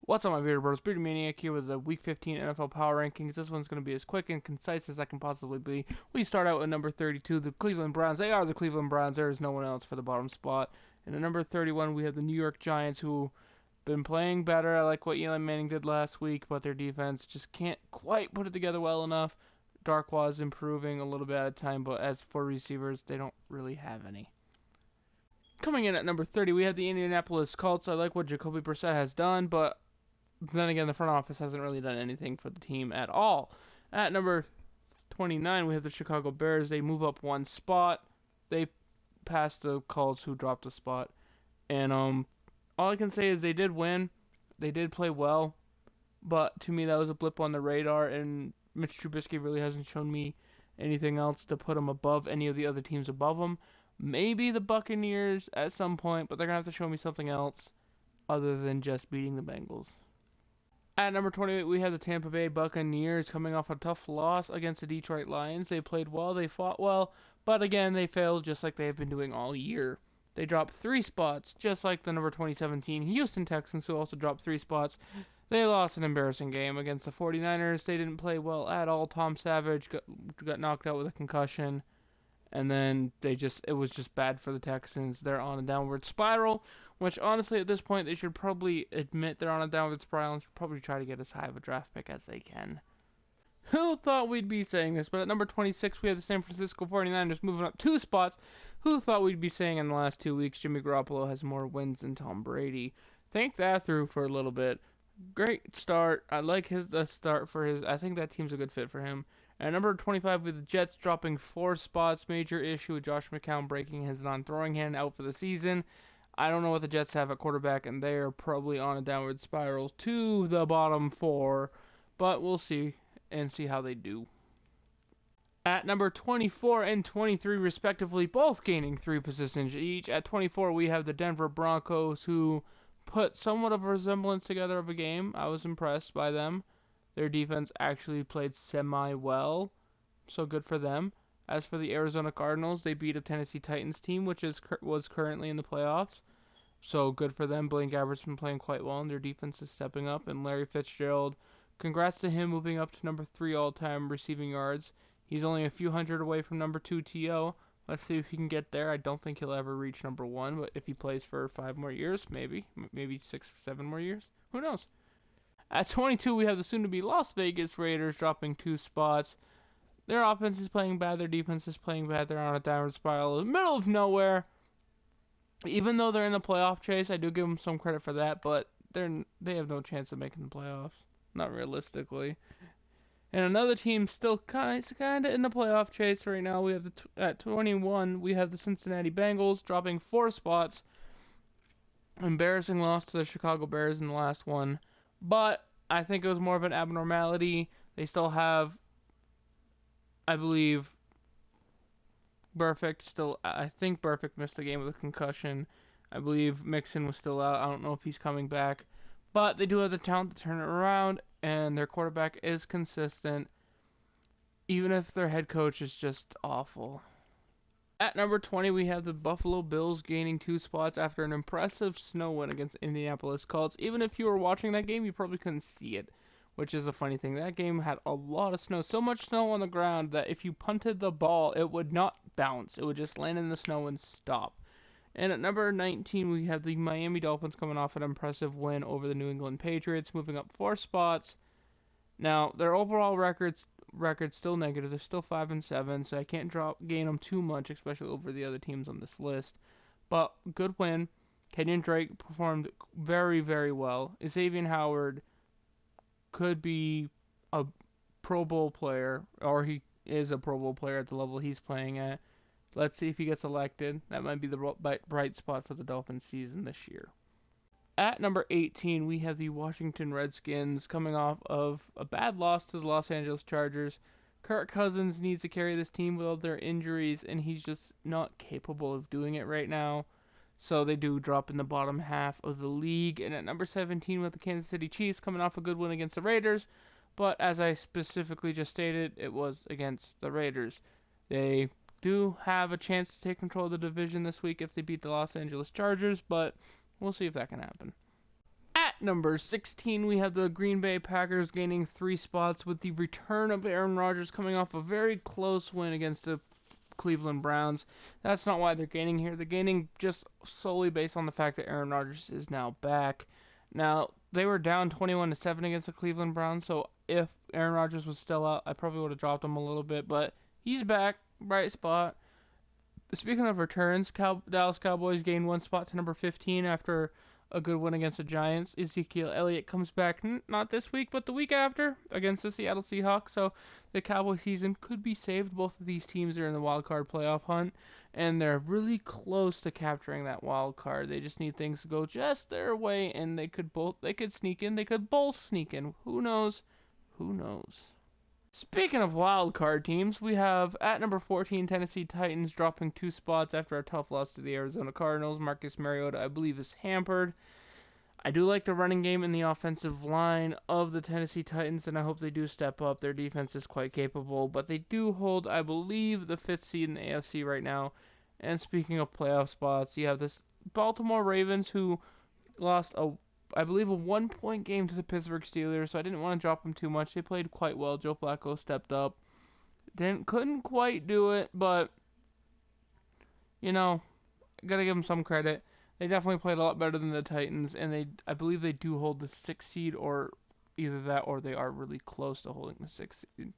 What's up, my bearded bros? Bearded Maniac here with the Week 15 NFL Power Rankings. This one's going to be as quick and concise as I can possibly be. We start out at number 32, the Cleveland Browns. They are the Cleveland Browns. There is no one else for the bottom spot. And at number 31, we have the New York Giants, who been playing better. I like what Eli Manning did last week, but their defense just can't quite put it together well enough. Darkwa's improving a little bit at a time, but as for receivers, they don't really have any. Coming in at number 30, we have the Indianapolis Colts. I like what Jacoby Brissett has done, but then again, the front office hasn't really done anything for the team at all. At number 29, we have the Chicago Bears. They move up one spot. They passed the Colts, who dropped a spot. And all I can say is they did win. They did play well. But to me, that was a blip on the radar. And Mitch Trubisky really hasn't shown me anything else to put him above any of the other teams above him. Maybe the Buccaneers at some point, but they're going to have to show me something else other than just beating the Bengals. At number 28, we have the Tampa Bay Buccaneers coming off a tough loss against the Detroit Lions. They played well, they fought well, but again, they failed just like they have been doing all year. They dropped 3 spots, just like the number 2017 Houston Texans, who also dropped 3 spots. They lost an embarrassing game against the 49ers. They didn't play well at all. Tom Savage got knocked out with a concussion. And then it was just bad for the Texans. They're on a downward spiral, which honestly at this point they should probably admit they're on a downward spiral and should probably try to get as high of a draft pick as they can. Who thought we'd be saying this? But at number 26 we have the San Francisco 49ers moving up 2 spots. Who thought we'd be saying in the last 2 weeks Jimmy Garoppolo has more wins than Tom Brady? Think that through for a little bit. Great start. I like the start for his. I think that team's a good fit for him. At number 25, with the Jets dropping 4 spots, major issue with Josh McCown breaking his non-throwing hand, out for the season. I don't know what the Jets have at quarterback, and they are probably on a downward spiral to the bottom 4, but we'll see how they do. At number 24 and 23, respectively, both gaining 3 positions each. At 24, we have the Denver Broncos, who put somewhat of a resemblance together of a game. I was impressed by them. Their defense actually played semi-well, so good for them. As for the Arizona Cardinals, they beat a Tennessee Titans team, which was currently in the playoffs, so good for them. Blaine Gabbert's been playing quite well, and their defense is stepping up. And Larry Fitzgerald, congrats to him moving up to number 3 all-time receiving yards. He's only a few hundred away from number 2 T.O. Let's see if he can get there. I don't think he'll ever reach number 1, but if he plays for 5 more years, maybe 6 or 7 more years, who knows? At 22, we have the soon-to-be Las Vegas Raiders dropping 2 spots. Their offense is playing bad. Their defense is playing bad. They're on a downward spiral in the middle of nowhere. Even though they're in the playoff chase, I do give them some credit for that, but they have no chance of making the playoffs. Not realistically. And another team still kind of in the playoff chase right now. We have at 21, we have the Cincinnati Bengals dropping 4 spots. Embarrassing loss to the Chicago Bears in the last one. But I think it was more of an abnormality. They still have, I believe, I think Burfict missed the game with a concussion. I believe Mixon was still out. I don't know if he's coming back. But they do have the talent to turn it around, and their quarterback is consistent, even if their head coach is just awful. At number 20, we have the Buffalo Bills gaining 2 spots after an impressive snow win against Indianapolis Colts. Even if you were watching that game, you probably couldn't see it, which is a funny thing. That game had a lot of snow, so much snow on the ground that if you punted the ball, it would not bounce. It would just land in the snow and stop. And at number 19, we have the Miami Dolphins coming off an impressive win over the New England Patriots, moving up 4 spots. Now, their overall record's still negative. They're still 5-7, so I can't gain them too much, especially over the other teams on this list. But good win. Kenyon Drake performed very, very well. Xavier Howard could be a Pro Bowl player, or he is a Pro Bowl player at the level he's playing at. Let's see if he gets elected. That might be the bright spot for the Dolphins season this year. At number 18, we have the Washington Redskins coming off of a bad loss to the Los Angeles Chargers. Kirk Cousins needs to carry this team with all their injuries, and he's just not capable of doing it right now. So they do drop in the bottom half of the league. And at number 17, with the Kansas City Chiefs coming off a good win against the Raiders. But as I specifically just stated, it was against the Raiders. They do have a chance to take control of the division this week if they beat the Los Angeles Chargers, but we'll see if that can happen. At At number 16, we have the Green Bay Packers gaining 3 spots with the return of Aaron Rodgers coming off a very close win against the Cleveland Browns. That's not why they're gaining here. They're gaining just solely based on the fact that Aaron Rodgers is now back. Now, they were down 21-7 against the Cleveland Browns, so if Aaron Rodgers was still out, I probably would have dropped him a little bit, but he's back. Bright spot. Speaking of returns, Dallas Cowboys gained 1 spot to number 15 after a good win against the Giants. Ezekiel Elliott comes back not this week, but the week after against the Seattle Seahawks. So the Cowboy season could be saved. Both of these teams are in the wild card playoff hunt, and they're really close to capturing that wild card. They just need things to go just their way, and they could sneak in. They could both sneak in. Who knows? Who knows? Speaking of wild card teams, we have at number 14 Tennessee Titans dropping 2 spots after a tough loss to the Arizona Cardinals. Marcus Mariota, I believe, is hampered. I do like the running game and the offensive line of the Tennessee Titans, and I hope they do step up. Their defense is quite capable, but they do hold, I believe, the 5th seed in the AFC right now. And speaking of playoff spots, you have this Baltimore Ravens who lost I believe a 1-point game to the Pittsburgh Steelers, so I didn't want to drop them too much. They played quite well. Joe Flacco stepped up. Couldn't quite do it, but gotta give them some credit. They definitely played a lot better than the Titans, and I believe they do hold the 6th seed, or either that or they are really close to holding the 6th seed.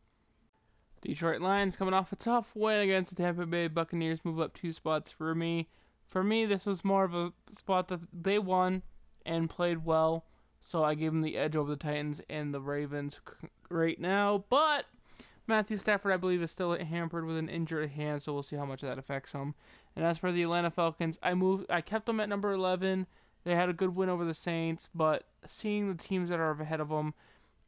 Detroit Lions coming off a tough win against the Tampa Bay Buccaneers, move up 2 spots for me. For me, this was more of a spot that they won and played well, so I gave them the edge over the Titans and the Ravens right now. But Matthew Stafford, I believe, is still hampered with an injured hand, so we'll see how much that affects him. And as for the Atlanta Falcons, I kept them at number 11. They had a good win over the Saints, but seeing the teams that are ahead of them,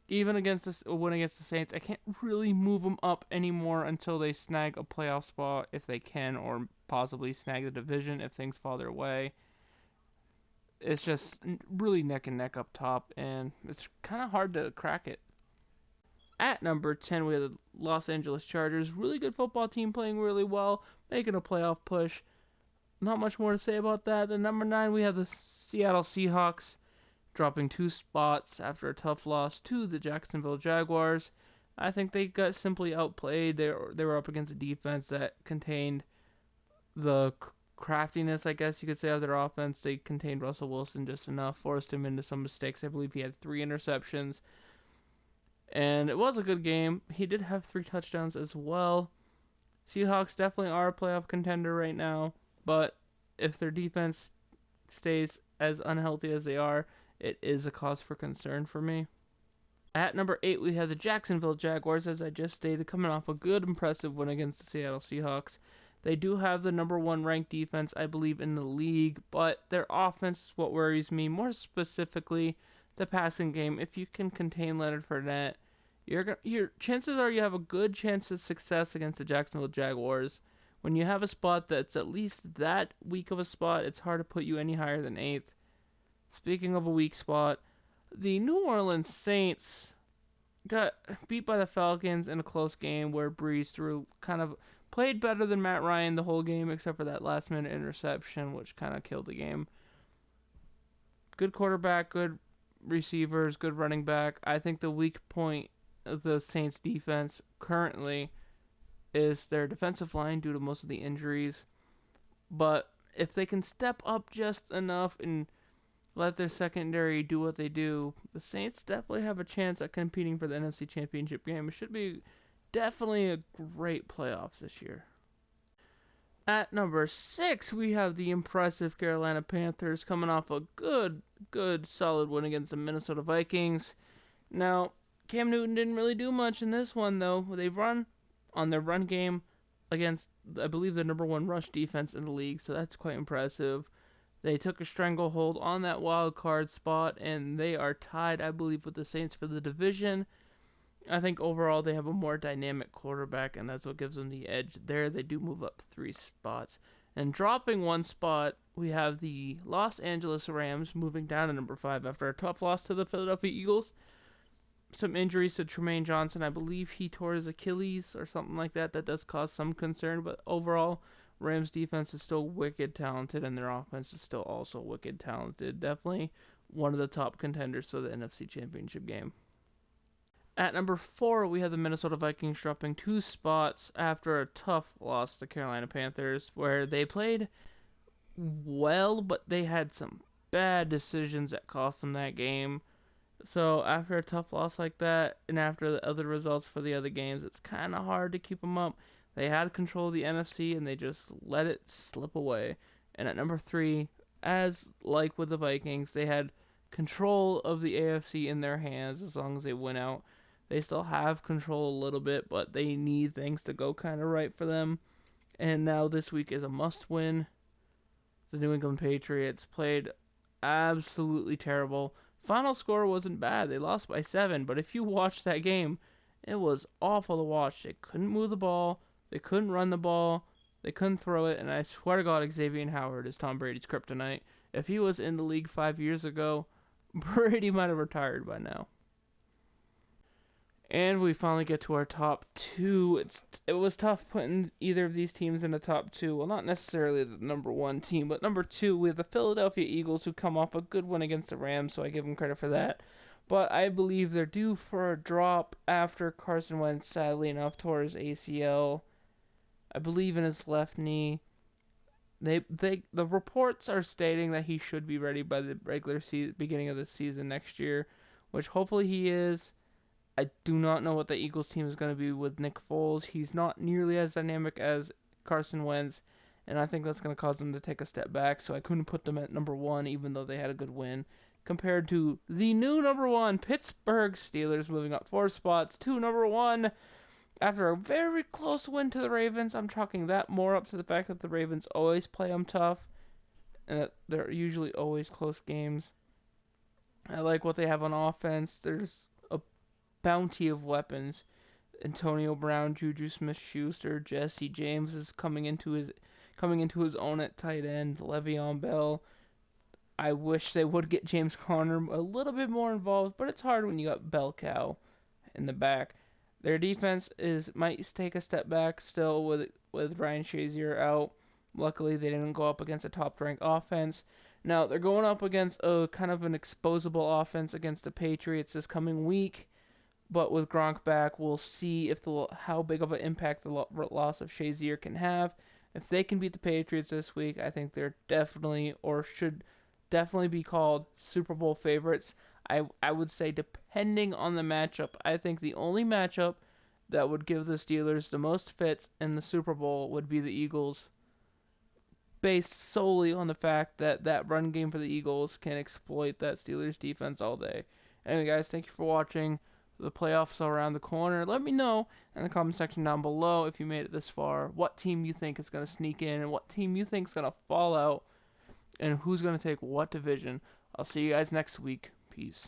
even against a win against the Saints, I can't really move them up anymore until they snag a playoff spot if they can, or possibly snag the division if things fall their way. It's just really neck and neck up top, and it's kind of hard to crack it. At number 10, we have the Los Angeles Chargers. Really good football team, playing really well, making a playoff push. Not much more to say about that. Then number 9, we have the Seattle Seahawks, dropping 2 spots after a tough loss to the Jacksonville Jaguars. I think they got simply outplayed. They were up against a defense that contained the craftiness, I guess you could say, of their offense. They contained Russell Wilson just enough, forced him into some mistakes. I believe he had 3 interceptions, and it was a good game. He did have 3 touchdowns as well. Seahawks definitely are a playoff contender right now, but if their defense stays as unhealthy as they are, it is a cause for concern for me. At number 8, we have the Jacksonville Jaguars, as I just stated, coming off a good, impressive win against the Seattle Seahawks. They do have the number 1 ranked defense, I believe, in the league, but their offense is what worries me, more specifically the passing game. If you can contain Leonard Fournette, your chances are you have a good chance of success against the Jacksonville Jaguars. When you have a spot that's at least that weak of a spot, it's hard to put you any higher than 8th. Speaking of a weak spot, the New Orleans Saints got beat by the Falcons in a close game where Breeze played better than Matt Ryan the whole game, except for that last-minute interception, which kind of killed the game. Good quarterback, good receivers, good running back. I think the weak point of the Saints' defense currently is their defensive line due to most of the injuries. But if they can step up just enough and let their secondary do what they do, the Saints definitely have a chance at competing for the NFC Championship game. It should be definitely a great playoffs this year. At number 6, we have the impressive Carolina Panthers coming off a good, solid win against the Minnesota Vikings. Now, Cam Newton didn't really do much in this one, though. They've run on their run game against, I believe, the number 1 rush defense in the league, so that's quite impressive. They took a stranglehold on that wild card spot, and they are tied, I believe, with the Saints for the division. I think overall they have a more dynamic quarterback, and that's what gives them the edge there. They do move up 3 spots. And dropping 1 spot, we have the Los Angeles Rams moving down to number 5 after a tough loss to the Philadelphia Eagles. Some injuries to Tremaine Johnson. I believe he tore his Achilles or something like that. That does cause some concern, but overall, Rams defense is still wicked talented, and their offense is still also wicked talented. Definitely one of the top contenders for the NFC Championship game. At number 4, we have the Minnesota Vikings dropping 2 spots after a tough loss to the Carolina Panthers, where they played well, but they had some bad decisions that cost them that game. So after a tough loss like that, and after the other results for the other games, it's kind of hard to keep them up. They had control of the NFC, and they just let it slip away. And at number 3, as like with the Vikings, they had control of the AFC in their hands as long as they win out. They still have control a little bit, but they need things to go kind of right for them. And now this week is a must-win. The New England Patriots played absolutely terrible. Final score wasn't bad. They lost by 7, but if you watched that game, it was awful to watch. They couldn't move the ball. They couldn't run the ball. They couldn't throw it, and I swear to God, Xavier Howard is Tom Brady's kryptonite. If he was in the league 5 years ago, Brady might have retired by now. And we finally get to our top 2. It was tough putting either of these teams in the top 2. Well, not necessarily the number 1 team, but number 2, we have the Philadelphia Eagles, who come off a good win against the Rams, so I give them credit for that. But I believe they're due for a drop after Carson Wentz, sadly enough, tore his ACL. I believe in his left knee. The reports are stating that he should be ready by the beginning of the season next year, which hopefully he is. I do not know what the Eagles team is going to be with Nick Foles. He's not nearly as dynamic as Carson Wentz, and I think that's going to cause them to take a step back, so I couldn't put them at number 1, even though they had a good win, compared to the new number 1 Pittsburgh Steelers, moving up 4 spots to number 1 after a very close win to the Ravens. I'm chalking that more up to the fact that the Ravens always play them tough, and that they're usually always close games. I like what they have on offense. There's a bounty of weapons. Antonio Brown, Juju Smith-Schuster, Jesse James is coming into his own at tight end. Le'Veon Bell. I wish they would get James Conner a little bit more involved, but it's hard when you got bell cow in the back. Their defense might take a step back still with Ryan Shazier out. Luckily, they didn't go up against a top-ranked offense. Now they're going up against a kind of an exposable offense against the Patriots this coming week. But with Gronk back, we'll see how big of an impact the loss of Shazier can have. If they can beat the Patriots this week, I think they're definitely, or should definitely be called, Super Bowl favorites. I would say, depending on the matchup, I think the only matchup that would give the Steelers the most fits in the Super Bowl would be the Eagles, based solely on the fact that that run game for the Eagles can exploit that Steelers defense all day. Anyway, guys, thank you for watching. The playoffs are around the corner. Let me know in the comment section down below if you made it this far, what team you think is going to sneak in and what team you think is going to fall out and who's going to take what division. I'll see you guys next week. Peace.